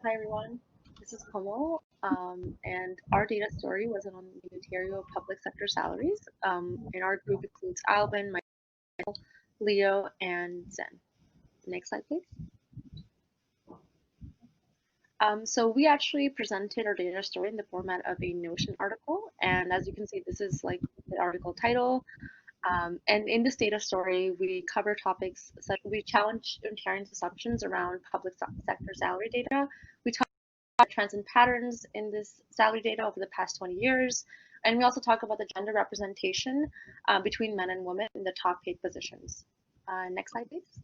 Hi everyone, this is Komal, and our data story was on the Ontario public sector salaries. And our group includes Alvin, Michael, Leo, and Zen. Next slide, please. So we actually presented our data story in the format of a Notion article, and as you can see, this is like the article title. And in this data story, we cover topics such we challenge Ontarians' assumptions around public sector salary data. We talk trends and patterns in this salary data over the past 20 years. And we also talk about the gender representation between men and women in the top paid positions. Next slide, please.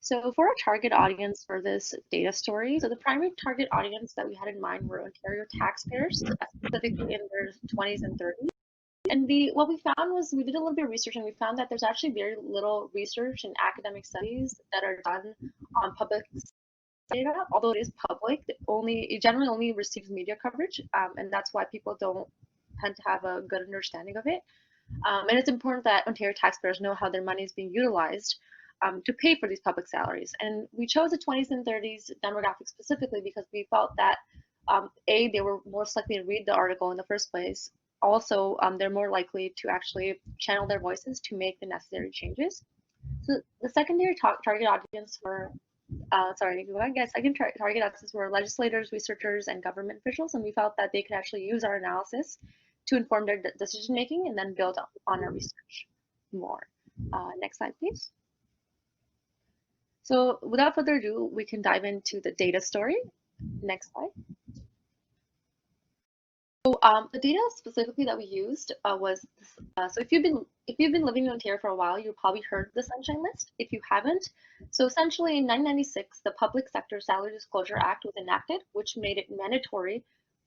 So for our target audience for this data story, so the primary target audience that we had in mind were Ontario taxpayers, specifically in their 20s and 30s. And what we found was we did a little bit of research and we found that there's actually very little research and academic studies that are done on public data, although it is public, it generally only receives media coverage, and that's why people don't tend to have a good understanding of it. And it's important that Ontario taxpayers know how their money is being utilized to pay for these public salaries. And we chose the 20s and 30s demographic specifically because we felt that A, they were most likely to read the article in the first place. Also, they're more likely to actually channel their voices to make the necessary changes. So the secondary target audience were I guess second target audiences were legislators, researchers, and government officials, and we felt that they could actually use our analysis to inform their decision making and then build on our research more. Next slide, please. So without further ado, we can dive into the data story. Next slide. So the data specifically that we used was so if you've been living in Ontario for a while, you've probably heard the Sunshine List. If you haven't, so essentially in 1996, the Public Sector Salary Disclosure Act was enacted, which made it mandatory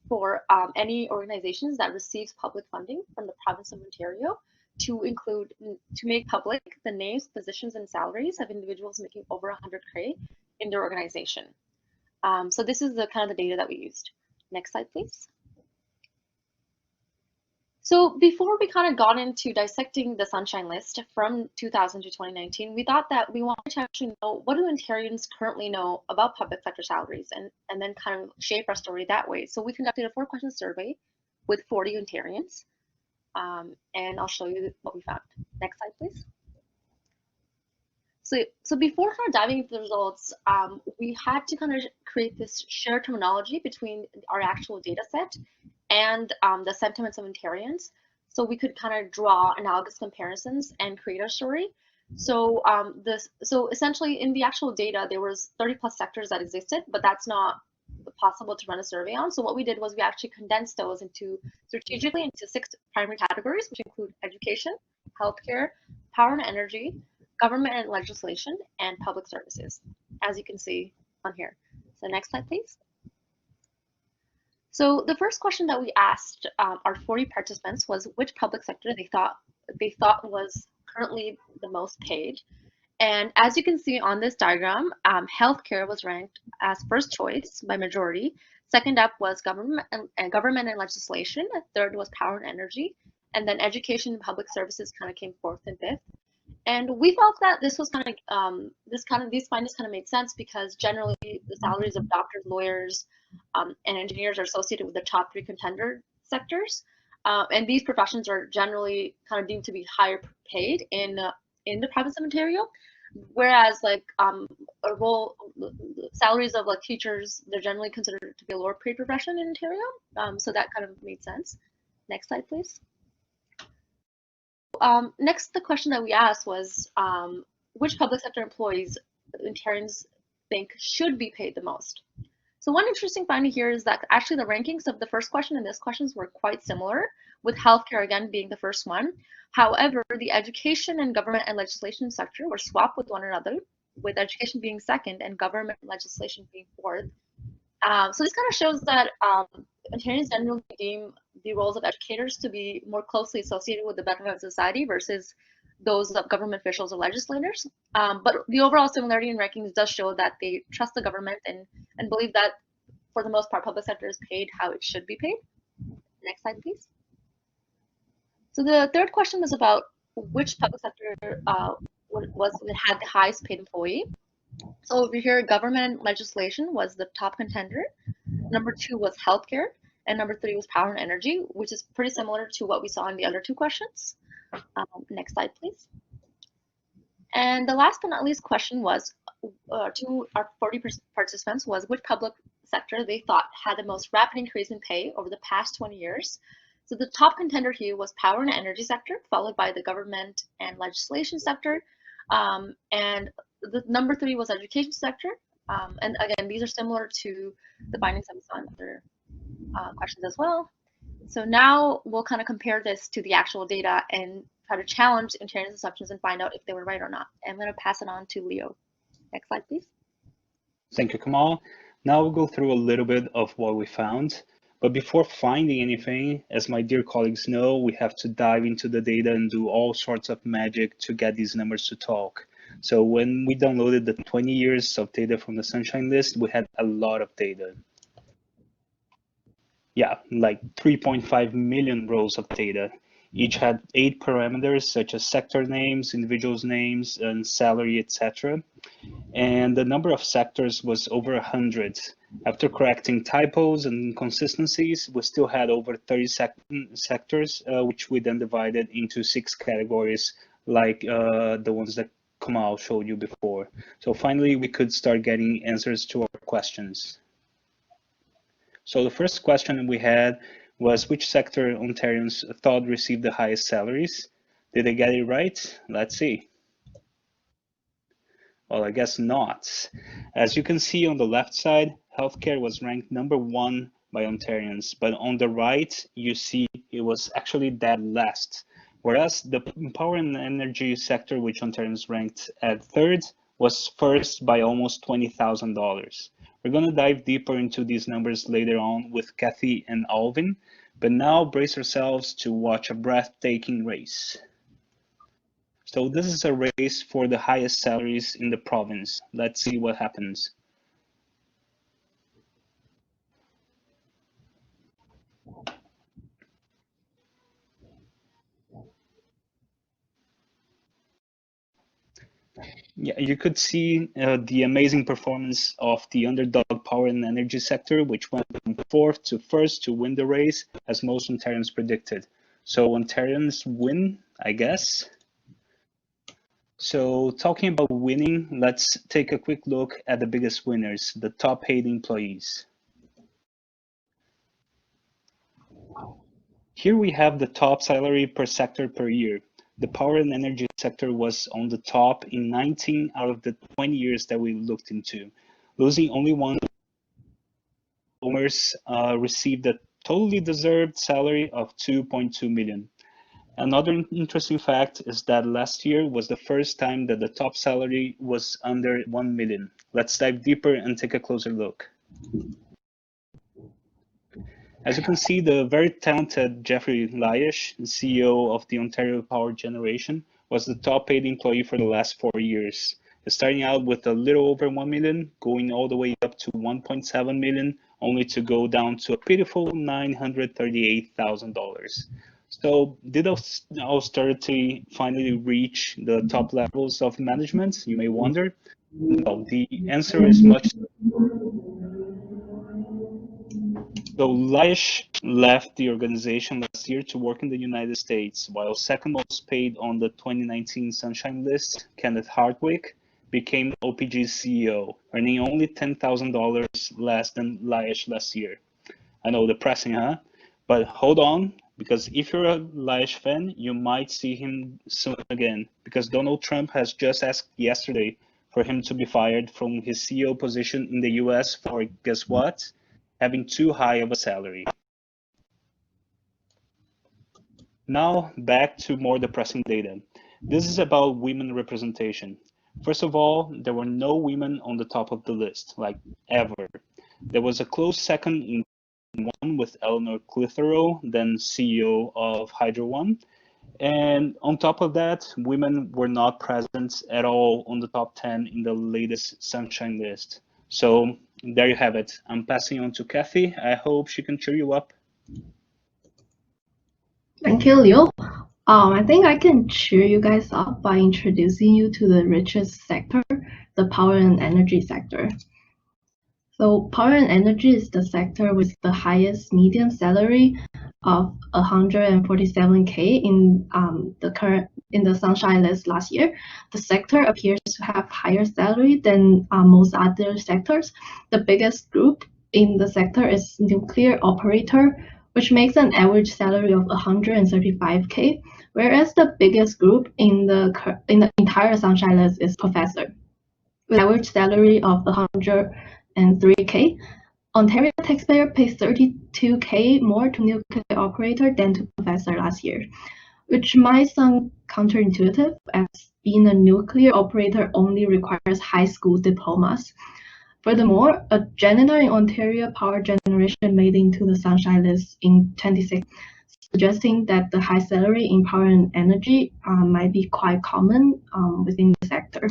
for any organizations that receives public funding from the province of Ontario to make public the names, positions, and salaries of individuals making over 100K in their organization. So this is the kind of the data that we used. Next slide, please. So before we kind of got into dissecting the Sunshine List from 2000 to 2019, we thought that we wanted to actually know what do Ontarians currently know about public sector salaries and then kind of shape our story that way. So we conducted a 4-question survey with 40 Ontarians, and I'll show you what we found. Next slide, please. So before kind of diving into the results, we had to kind of create this shared terminology between our actual data set and the sentiments of Ontarians, so we could kind of draw analogous comparisons and create our story. So so essentially in the actual data, there was 30+ sectors that existed, but that's not possible to run a survey on. So what we did was we actually condensed those strategically into 6 primary categories, which include education, healthcare, power and energy, government and legislation, and public services, as you can see on here. So next slide, please. So the first question that we asked our 40 participants was which public sector they thought was currently the most paid. And as you can see on this diagram, healthcare was ranked as first choice by majority. Second up was government and legislation. Third was power and energy, and then education and public services kind of came fourth and fifth. And we felt that this was kind of these findings kind of made sense because generally the salaries of doctors, lawyers, and engineers are associated with the top 3 contender sectors, and these professions are generally kind of deemed to be higher paid in the province of Ontario, whereas like salaries of like teachers, they're generally considered to be a lower paid profession in Ontario. So that kind of made sense. Next slide, please. Next, the question that we asked was which public sector employees Ontarians think should be paid the most. So one interesting finding here is that actually the rankings of the first question and this questions were quite similar, with healthcare again being the first one. However, the education and government and legislation sector were swapped with one another, with education being second and government and legislation being fourth. So this kind of shows that Ontarians generally deem the roles of educators to be more closely associated with the betterment of society versus those of government officials or legislators. But the overall similarity in rankings does show that they trust the government and believe that for the most part, public sector is paid how it should be paid. Next slide, please. So the third question was about which public sector had the highest paid employee. So over here, government legislation was the top contender. Number two was healthcare, and number three was power and energy, which is pretty similar to what we saw in the other two questions. Next slide, please. And the last but not least question was to our 40 participants was which public sector they thought had the most rapid increase in pay over the past 20 years. So the top contender here was power and energy sector, followed by the government and legislation sector. And the number three was education sector. And again, these are similar to the findings that we saw in other questions as well. So now we'll kind of compare this to the actual data and try to challenge Ontarion's assumptions and find out if they were right or not. I'm going to pass it on to Leo. Next slide, please. Thank you, Kamal. Now we'll go through a little bit of what we found. But before finding anything, as my dear colleagues know, we have to dive into the data and do all sorts of magic to get these numbers to talk. So when we downloaded the 20 years of data from the Sunshine List, we had a lot of data. Yeah, like 3.5 million rows of data. Each had 8 parameters such as sector names, individuals' names, and salary, etc. And the number of sectors was over 100. After correcting typos and inconsistencies, we still had over 30 sectors, which we then divided into 6 categories, like the ones that Kamal showed you before. So finally, we could start getting answers to our questions. So the first question we had was which sector Ontarians thought received the highest salaries? Did they get it right? Let's see. Well, I guess not. As you can see on the left side, healthcare was ranked number 1 by Ontarians, but on the right, you see it was actually dead last. Whereas the power and energy sector, which Ontarians ranked at 3rd, was first by almost $20,000. We're going to dive deeper into these numbers later on with Kathy and Alvin, but now brace yourselves to watch a breathtaking race. So this is a race for the highest salaries in the province. Let's see what happens. Yeah, you could see the amazing performance of the underdog power and energy sector, which went from 4th to 1st to win the race, as most Ontarians predicted. So Ontarians win, I guess. So talking about winning, let's take a quick look at the biggest winners, the top paid employees. Here we have the top salary per sector per year. The power and energy sector was on the top in 19 out of the 20 years that we looked into. Losing only one, Commerce received a totally deserved salary of $2.2 million. Another interesting fact is that last year was the first time that the top salary was under 1 million. Let's dive deeper and take a closer look. As you can see, the very talented Jeffrey Lyash, CEO of the Ontario Power Generation, was the top paid employee for the last 4 years, starting out with a little over 1 million, going all the way up to 1.7 million, only to go down to a pitiful $938,000. So did austerity finally reach the top levels of management, you may wonder? Well, the answer is much. So Laish left the organization last year to work in the United States, while second most paid on the 2019 Sunshine List, Kenneth Hardwick, became OPG's CEO, earning only $10,000 less than Laish last year. I know, depressing, huh? But hold on, because if you're a Laish fan, you might see him soon again, because Donald Trump has just asked yesterday for him to be fired from his CEO position in the US for, guess what? Having too high of a salary. Now back to more depressing data. This is about women representation. First of all, there were no women on the top of the list, like ever. There was a close second in one with Eleanor Clitheroe, then CEO of Hydro One. And on top of that, women were not present at all on the top 10 in the latest Sunshine List. So there you have it. I'm passing on to Kathy. I hope she can cheer you up. Thank you, Leo. I think I can cheer you guys up by introducing you to the richest sector. the power and energy sector. So power and energy is the sector with the highest median salary of 147K in the Sunshine List last year. The sector appears to have higher salary than most other sectors. The biggest group in the sector is nuclear operator, which makes an average salary of 135K, whereas the biggest group in the entire Sunshine List is professor, with average salary of 103K. Ontario taxpayer pays 32K more to nuclear operator than to professor last year, which might sound counterintuitive, as being a nuclear operator only requires high school diplomas. Furthermore, a janitor in Ontario power generation made into the Sunshine List in 2016, suggesting that the high salary in power and energy might be quite common within the sector.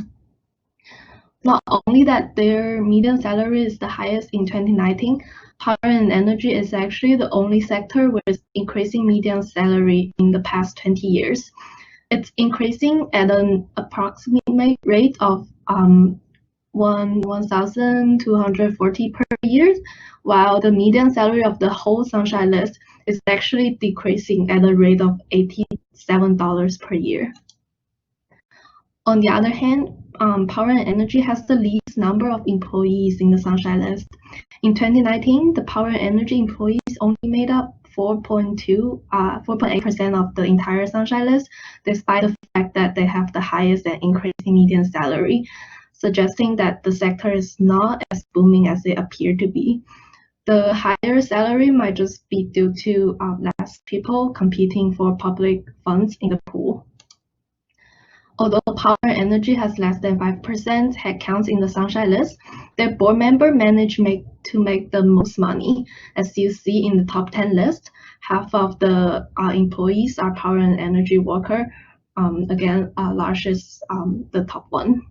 Not only that their median salary is the highest in 2019, power and energy is actually the only sector with increasing median salary in the past 20 years. It's increasing at an approximate rate of 1,240 per year, while the median salary of the whole Sunshine List is actually decreasing at a rate of $87 per year. On the other hand, power and energy has the least number of employees in the Sunshine List. In 2019, the power and energy employees only made up 4.8% of the entire Sunshine List, despite the fact that they have the highest and increasing median salary, suggesting that the sector is not as booming as it appeared to be. The higher salary might just be due to less people competing for public funds in the pool. Although power and energy has less than 5% headcounts in the Sunshine List, their board member manage to make the most money. As you see in the top 10 list, half of the employees are power and energy worker. Again, Large is the top one.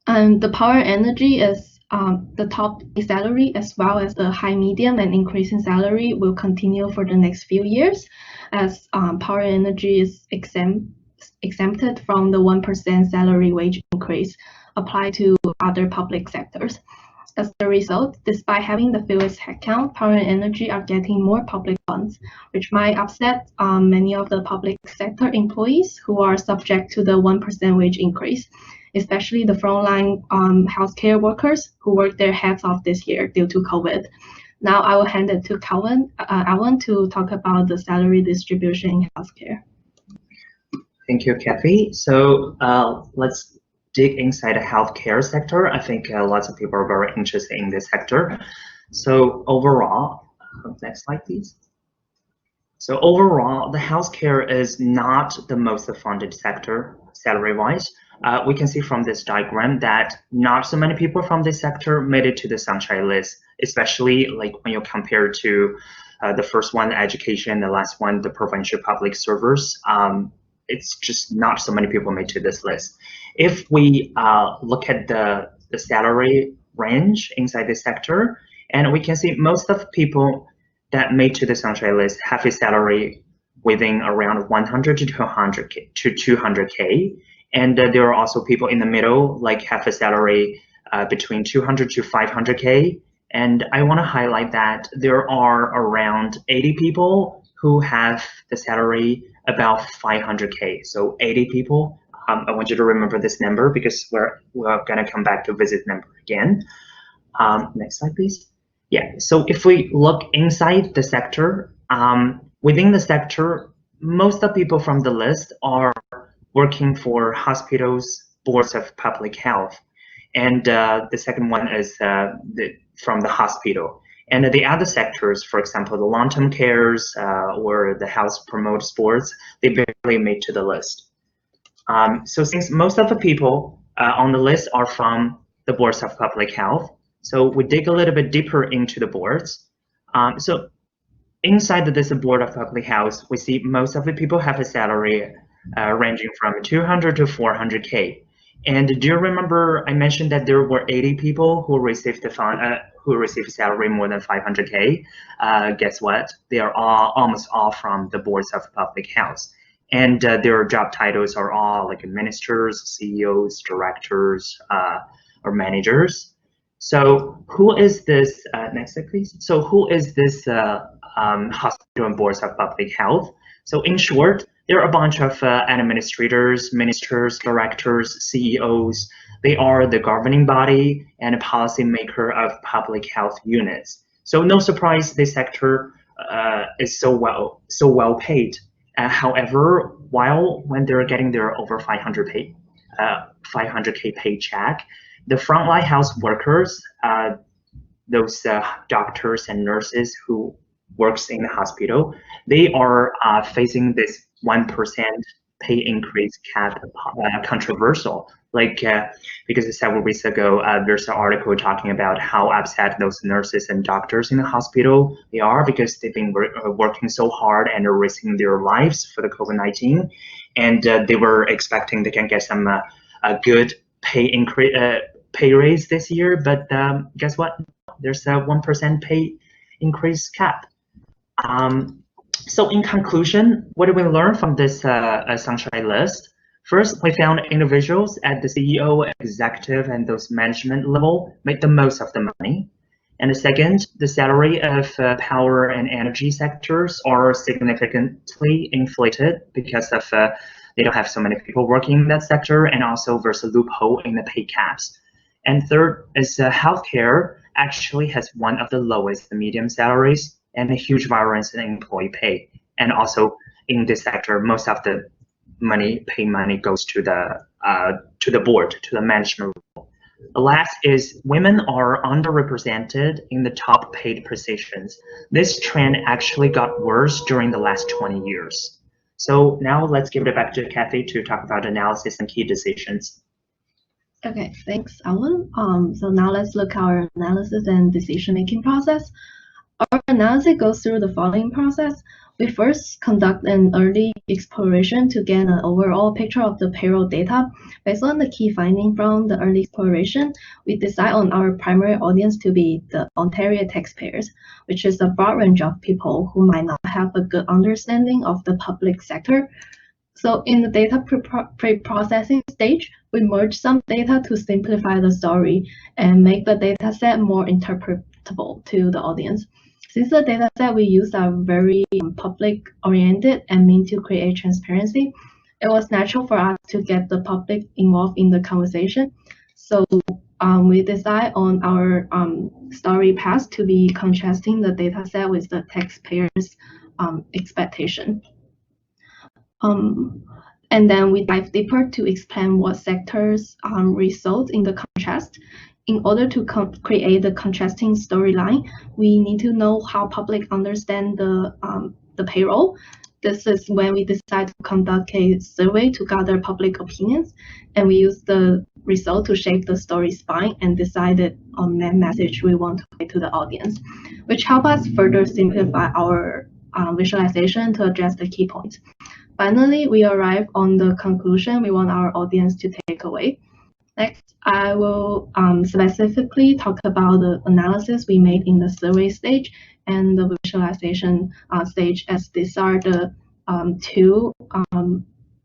And the power and energy is the top salary, as well as the high, medium, and increasing salary will continue for the next few years, as power and energy is exempted from the 1% salary wage increase applied to other public sectors. As a result, despite having the fewest headcount, power and energy are getting more public funds, which might upset many of the public sector employees who are subject to the 1% wage increase, especially the frontline healthcare workers who worked their heads off this year due to COVID. Now I will hand it to Alvin to talk about the salary distribution in healthcare. Thank you, Kathy. So let's dig inside the healthcare sector. I think lots of people are very interested in this sector. So overall, next slide, please. So overall, the healthcare is not the most funded sector salary-wise. We can see from this diagram that not so many people from this sector made it to the Sunshine List, especially like when you compare to the first one, education, the last one, the provincial public servers. It's just not so many people made to this list. If we look at the salary range inside this sector, and we can see most of the people that made to the Sunshine List have a salary within around 100 to 200K. And there are also people in the middle, like have a salary between 200 to 500K. And I want to highlight that there are around 80 people who have the salary about 500K. So 80 people. I want you to remember this number because we're going to come back to visit number again. Next slide, please. Yeah, so if we look inside the sector, within the sector, most of the people from the list are working for hospitals, boards of public health. And the second one is from the hospital. And the other sectors, for example, the long-term cares or the health promote sports, they barely made to the list. So since most of the people on the list are from the boards of public health, so we dig a little bit deeper into the boards. So inside this board of public health, we see most of the people have a salary ranging from 200 to 400K. And do you remember I mentioned that there were 80 people who received the fund, who received salary more than 500K? Guess what? They are almost all from the boards of public health. and their job titles are all like ministers, CEOs, directors, or managers. So who is this, next slide please. So who is this hospital and boards of public health? So in short, there are a bunch of administrators, ministers, directors, CEOs. They are the governing body and a policymaker of public health units. So no surprise, this sector is so well paid. However, when they're getting their over 500K paycheck, the frontline health workers, those doctors and nurses who works in the hospital, they are facing this 1% pay increase cap controversial. Because several weeks ago, there's an article talking about how upset those nurses and doctors in the hospital they are because they've been working so hard and are risking their lives for the COVID-19, and they were expecting they can get some a good pay raise this year, but guess what? There's a 1% pay increase cap. So in conclusion, what do we learn from this sunshine list? First, we found individuals at the CEO, executive, and those management level made the most of the money. And the second, the salary of power and energy sectors are significantly inflated because of they don't have so many people working in that sector, and also there's a loophole in the pay caps. And third is healthcare actually has one of the lowest medium salaries and a huge variance in employee pay. And also in this sector, most of the pay money goes to the board, to the management level. The last is women are underrepresented in the top paid positions. This trend actually got worse during the last 20 years. So now let's give it back to Kathy to talk about analysis and key decisions. Okay, thanks, Alan. So now let's look at our analysis and decision-making process. Our analysis goes through the following process. We first conduct an early exploration to get an overall picture of the payroll data. Based on the key finding from the early exploration, we decide on our primary audience to be the Ontario taxpayers, which is a broad range of people who might not have a good understanding of the public sector. So in the data pre-processing stage, we merge some data to simplify the story and make the data set more interpretable to the audience. Since the data set we use are very public-oriented and mean to create transparency, it was natural for us to get the public involved in the conversation. So we decide on our story path to be contrasting the data set with the taxpayers' expectation. And then we dive deeper to explain what sectors result in the contrast. In order to create the contrasting storyline, we need to know how public understand the payroll. This is when we decide to conduct a survey to gather public opinions, and we use the result to shape the story spine and decided on the message we want to convey to the audience, which help us further simplify our visualization to address the key points. Finally, we arrive on the conclusion we want our audience to take away. Next, I will specifically talk about the analysis we made in the survey stage and the visualization stage, as these are the two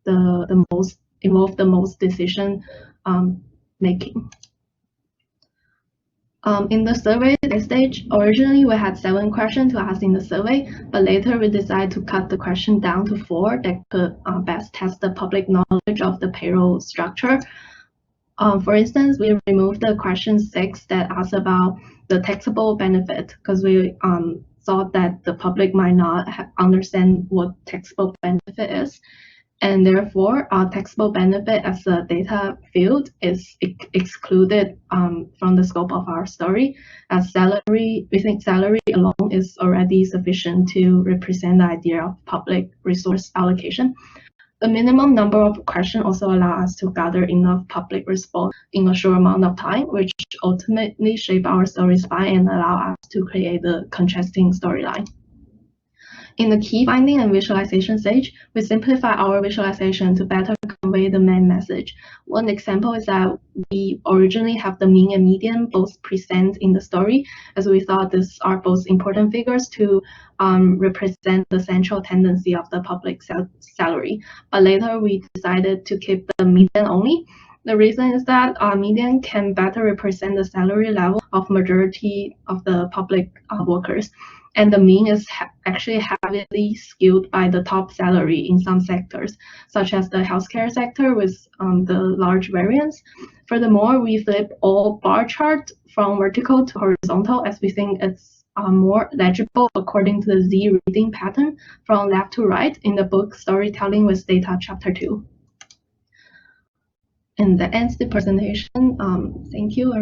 the most involve the most decision making. In the survey stage, originally we had 7 questions to ask in the survey, but later we decided to cut the question down to 4 that could best test the public knowledge of the payroll structure. For instance, we removed the question 6 that asks about the taxable benefit because we thought that the public might not understand what taxable benefit is. And therefore, taxable benefit as a data field is excluded from the scope of our story, as salary, we think salary alone is already sufficient to represent the idea of public resource allocation. The minimum number of questions also allow us to gather enough public response in a short amount of time, which ultimately shape our story spine and allow us to create the contrasting storyline. In the key finding and visualization stage, we simplify our visualization to better convey convey the main message. One example is that we originally have the mean and median both present in the story, as we thought these are both important figures to represent the central tendency of the public salary. But later we decided to keep the median only. The reason is that median can better represent the salary level of majority of the public workers. And the mean is actually heavily skewed by the top salary in some sectors, such as the healthcare sector with the large variance. Furthermore, we flip all bar chart from vertical to horizontal as we think it's more legible according to the Z reading pattern from left to right in the book Storytelling with Data Chapter 2. And that ends the presentation. Thank you.